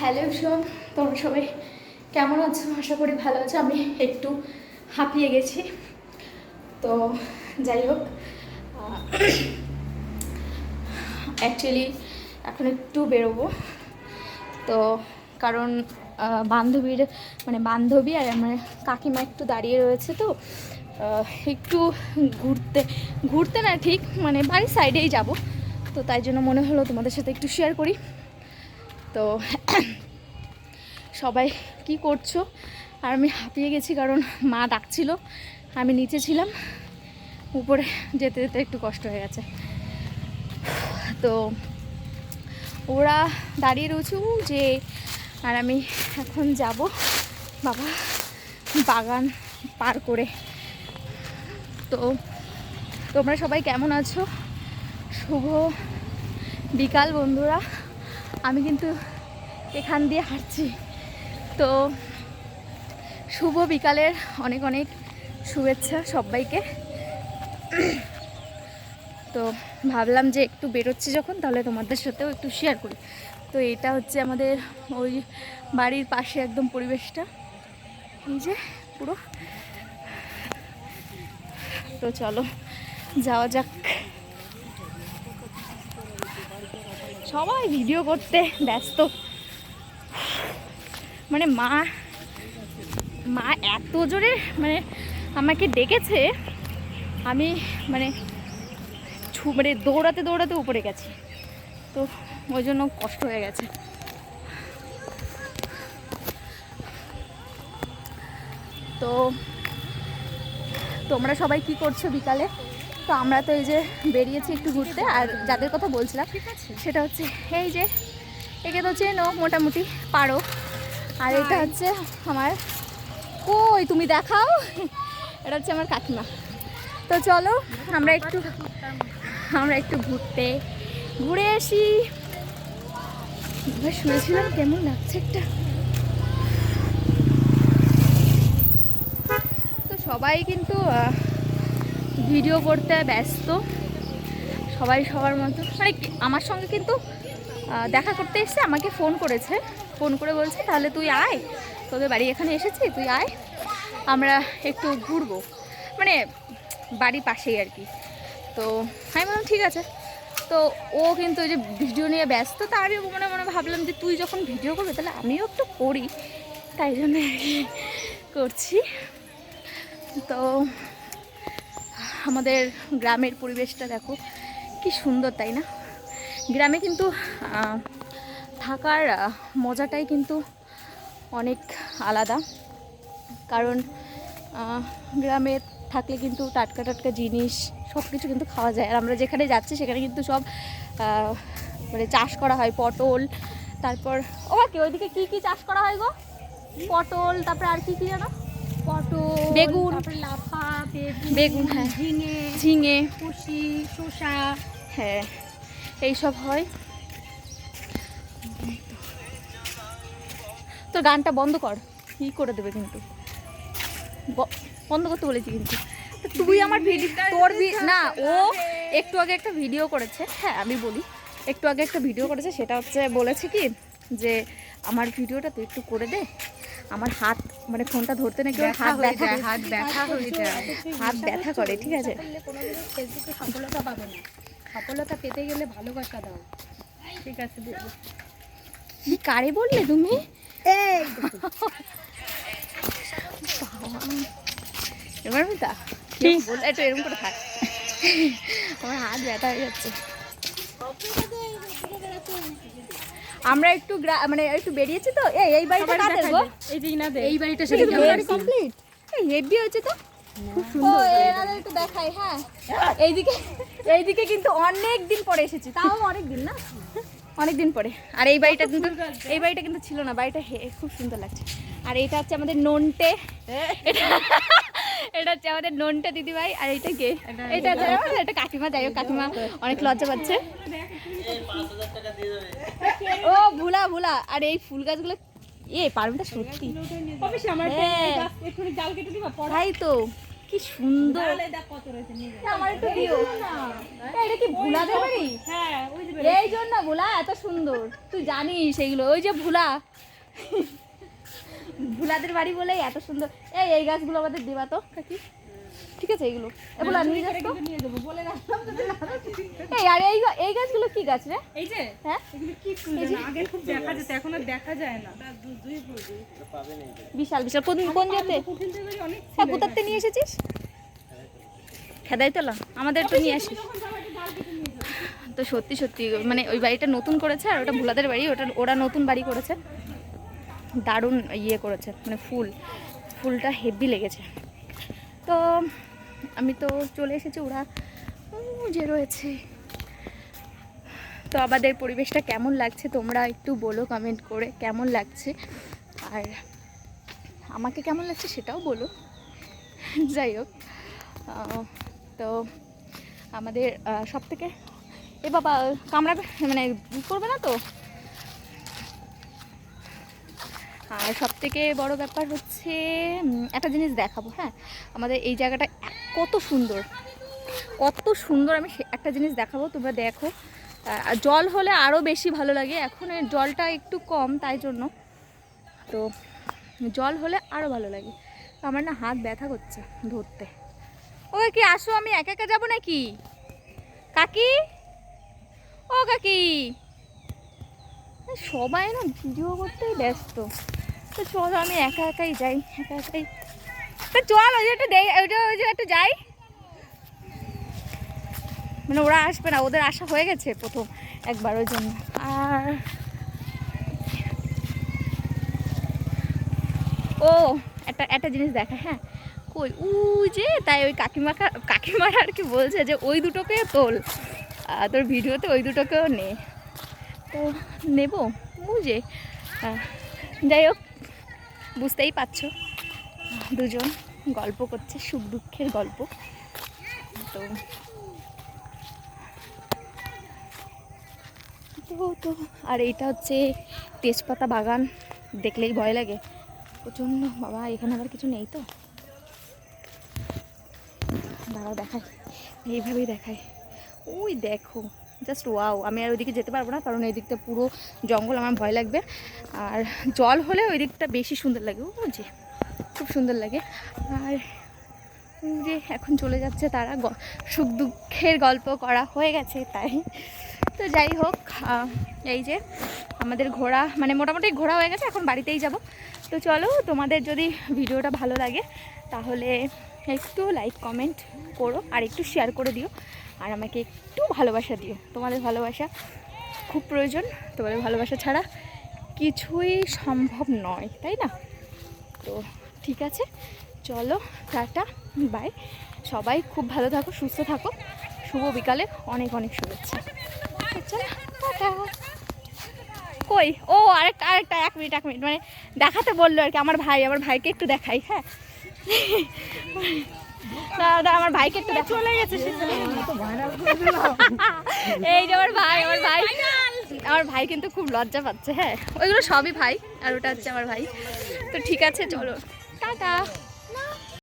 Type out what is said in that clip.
Hello সব, তোমরা সবাই কেমন আছো? আশা করি ভালো আছো। আমি একটু হাঁপিয়ে গেছি, তো যাই হোক, অ্যাকচুয়ালি এখন একটু বেরোবো। তো কারণ বান্ধবী আর আমার কাকিমা একটু দাঁড়িয়ে রয়েছে, তো একটু ঘুরতে না, ঠিক মানে বাড়ির সাইডেই যাব। তো তাই জন্য মনে হলো তোমাদের সাথে একটু শেয়ার করি। তো সবাই কি করছো? আর আমি হাঁপিয়ে গেছি কারণ মা ডাকছিল, আমি নিচে ছিলাম, উপরে যেতে যেতে একটু কষ্ট হয়ে গেছে। তো ওরা দাঁড়িয়ে রয়েছে যে, আর আমি এখন যাব বাবা বাগান পার করে। তো তোমরা সবাই কেমন আছো? শুভ বিকাল বন্ধুরা। আমি কিন্তু এখান দিয়ে হাঁটছি, তো শুভ বিকালের অনেক অনেক শুভেচ্ছা সবাইকে। তো ভাবলাম যে একটু বেরোচ্ছি যখন, তাহলে তোমাদের সাথেও একটু শেয়ার করি। তো এটা হচ্ছে আমাদের ওই বাড়ির পাশে একদম পরিবেশটা, এই যে পুরো। তো চলো যাওয়া যাক। সবাই ভিডিও করতে ব্যস্ত, মানে মা এত জোরে মানে আমাকে ডেকেছে, আমি মানে দৌড়াতে দৌড়াতে উপরে গেছি, তো ওই জন্য কষ্ট হয়ে গেছে। তো তোমরা সবাই কি করছো বিকালে? তো আমরা তো এই যে বেরিয়েছি একটু ঘুরতে। আর যাদের কথা বলছিলাম সেটা হচ্ছে এই যে, একে তো চেনো মোটামুটি, পারো। আর এটা হচ্ছে আমার, কই তুমি দেখাও, এটা হচ্ছে আমার কাকিমা। তো চলো আমরা একটু ঘুরে আসি। শুনেছিলাম কেমন লাগছে একটা। তো সবাই কিন্তু ভিডিও করতে ব্যস্ত, সবাই সবার মতো। মানে আমার সঙ্গে কিন্তু দেখা করতে এসছে, আমাকে ফোন করে বলছে তাহলে তুই আয়, তোদের বাড়ি এখানে এসেছি, তুই আয়, আমরা একটু ঘুরবো, মানে বাড়ির পাশেই আর কি। তো আমি বললাম ঠিক আছে। তো ও কিন্তু ওই যে ভিডিও নিয়ে ব্যস্ত, তা আমি মনে মনে ভাবলাম যে তুই যখন ভিডিও করবি তাহলে আমিও একটু করি, তাই জন্য আর কি করছি। তো আমাদের গ্রামের পরিবেশটা দেখো কি সুন্দর, তাই না? গ্রামে কিন্তু থাকার মজাটাই কিন্তু অনেক আলাদা, কারণ গ্রামে থাকলে কিন্তু টাটকা টাটকা জিনিস সব কিছু কিন্তু খাওয়া যায়। আর আমরা যেখানে যাচ্ছি সেখানে কিন্তু সব মানে চাষ করা হয়, পটল, তারপর কি ওইদিকে কি কি চাষ করা হয় গো? পটল, তারপরে আর কি কি জানো? পটল, বেগুন, তারপরে লাফা, বেগুন, হ্যাঁ, ঝিঙে, কুশি, শসা, হ্যাঁ, এইসব হয়। তো গানটা বন্ধ কর, কি করে দেবে কিন্তু, বন্ধ করতে বলেছি কিন্তু। তুই আমার না, ও একটু আগে একটা ভিডিও করেছে, হ্যাঁ আমি বলি, একটু আগে একটা ভিডিও করেছে, সেটা হচ্ছে বলেছে কি যে আমার ভিডিওটা তুই একটু করে দে, আমার হাত মানে ফোনটা ধরতে নাকি হাত ব্যথা করে, ঠিক আছে? ফেসবুকে সফলতা পাবে না, সফলতা পেতে গেলে ভালোবাসা দাও, ঠিক আছে? কি কারে বললে তুমি? এবার মিতা বললে একটু এরকম করে থাক, আমার হাত ব্যথা হয়ে যাচ্ছে। আমরা একটু মানে একটু বেরিয়েছি, তো এই বাড়িটা কাদের গো? এই বাড়িটা কমপ্লিট, এই হেভি হয়েছে তো, খুব সুন্দর। একটু দেখাই, হ্যাঁ, এইদিকে কিন্তু অনেক দিন পরে এসেছি, তাও অনেক দিন না, অনেক দিন পরে। আর এই বাড়িটা কিন্তু ছিল না, বাড়িটা খুব সুন্দর লাগছে। আর এটা হচ্ছে আমাদের নন্টে, এটা হচ্ছে আমাদের নন্টে দিদিভাই। আর এইটা কে? এটা কাকিমা। যাই হোক, কাকিমা অনেক লজ্জা পাচ্ছে। ও ভুলা। আর এই ফুল গাছগুলো পারমিটা সত্যি তাই তো, কি সুন্দর। আমার একটু দিও। এটা কি ভোলাদের বাড়ি? এই জন্য ভোলা এত সুন্দর, তুই জানিস এইগুলো। ওই যে ভোলা, ভোলাদের বাড়ি বলেই এত সুন্দর। এই গাছগুলো আমাদের দেবা তো কাকি, ঠিক আছে? এইগুলো এগুলো নিয়ে যাস তো। এই আর এই গাছগুলো কি গাছ রে? এই যে হ্যাঁ, এগুলো কি ফুল জানো? আগে খুব দেখা যেত, এখন আর দেখা যায় না। বিশাল বিশাল। কোন জাতে? হ্যাঁ, কোথাতে নিয়ে এসেছিস? খেদাই তোলা আমাদের তো নিয়ে আসিস। তো সত্যি সত্যি মানে ওই বাড়িটা নতুন করেছে, আর ওটা ভোলাদের বাড়ি, ওরা নতুন বাড়ি করেছে। দারুণ ইয়ে করেছে, মানে ফুলটা হেভি লেগেছে। তো আমি তো চলে এসেছি, ওরা যে রয়েছে। তো আমাদের পরিবেশটা কেমন লাগছে তোমরা একটু বলো কমেন্ট করে, কেমন লাগছে, আর আমাকে কেমন লাগছে সেটাও বলো। যাই হোক, তো আমাদের সব থেকে এ বাবা কামড়াবে, মানে করবে না তো। আর সব থেকে বড় ব্যাপার হচ্ছে একটা জিনিস দেখাবো। হ্যাঁ, আমাদের এই জায়গাটা কত সুন্দর, কত সুন্দর। আমি একটা জিনিস দেখাবো, তোমরা দেখো। জল হলে আরও বেশি ভালো লাগে, এখন এর জলটা একটু কম তাই জন্য। তো জল হলে আরও ভালো লাগে। আমার না হাত ব্যথা করছে ধরতে। ও কি আসো, আমি একা একা যাবো নাকি? কাকি, ও কাকি, সবাই না ভিডিও করতেই ব্যস্ত। তো চলো আমি একা একাই যাই, একা একাই। তো চল ওই যে একটু যাই। মানে ওরা আসবে না, ওদের আসা হয়ে গেছে প্রথম একবার, ওই জন্য। আর ও একটা জিনিস দেখা, হ্যাঁ, কই ওই যে, তাই ওই কাকিমারা আর কি বলছে যে ওই দুটোকে তোল, তোর ভিডিওতে ওই দুটোকেও নে। তো নেব বুঝে। যাই হোক, বুঝতেই পারছো দুজন গল্প করছে, সুখ দুঃখের গল্প। তো তো আর এইটা হচ্ছে তেজপাতা বাগান, দেখলেই ভয় লাগে প্রচণ্ড। বাবা এখানে আবার কিছু নেই তো, দাঁড়াও দেখাই, এইভাবেই দেখাই। ওই দেখো জাস্ট ওয়াও। আমি আর ওইদিকে যেতে পারবো না, কারণ এই দিকটা পুরো জঙ্গল, আমার ভয় লাগবে। আর জল হলে ওই দিকটা বেশি সুন্দর লাগে, ও যে খুব সুন্দর লাগে। আর যে এখন চলে যাচ্ছে তারা, সুখ দুঃখের গল্প করা হয়ে গেছে তাই। তো যাই হোক, এই যে আমাদের ঘোরা, মানে মোটামুটি ঘোরা হয়ে গেছে, এখন বাড়িতেই যাব। তো চলো, তোমাদের যদি ভিডিওটা ভালো লাগে তাহলে একটু লাইক কমেন্ট করো, আর একটু শেয়ার করে দিও, আর আমাকে একটু ভালোবাসা দিও। তোমাদের ভালোবাসা খুব প্রয়োজন, তোমাদের ভালোবাসা ছাড়া কিছুই সম্ভব নয়, তাই না? তো ঠিক আছে, চলো, টাটা, বাই। সবাই খুব ভালো থাকো, সুস্থ থাকো। শুভ বিকালে অনেক অনেক শুভেচ্ছা। টাটা। কই ও আরেকটা 1 মিনিট মানে দেখাতে বললো আর কি আমার ভাইকে একটু দেখাই। হ্যাঁ, আমার ভাইকে একটু চলে গেছে। এই যে আমার ভাই কিন্তু খুব লজ্জা পাচ্ছে। হ্যাঁ, ওইগুলো সবই ভাই, আর ওটা হচ্ছে আমার ভাই। তো ঠিক আছে, চলো, টাটা।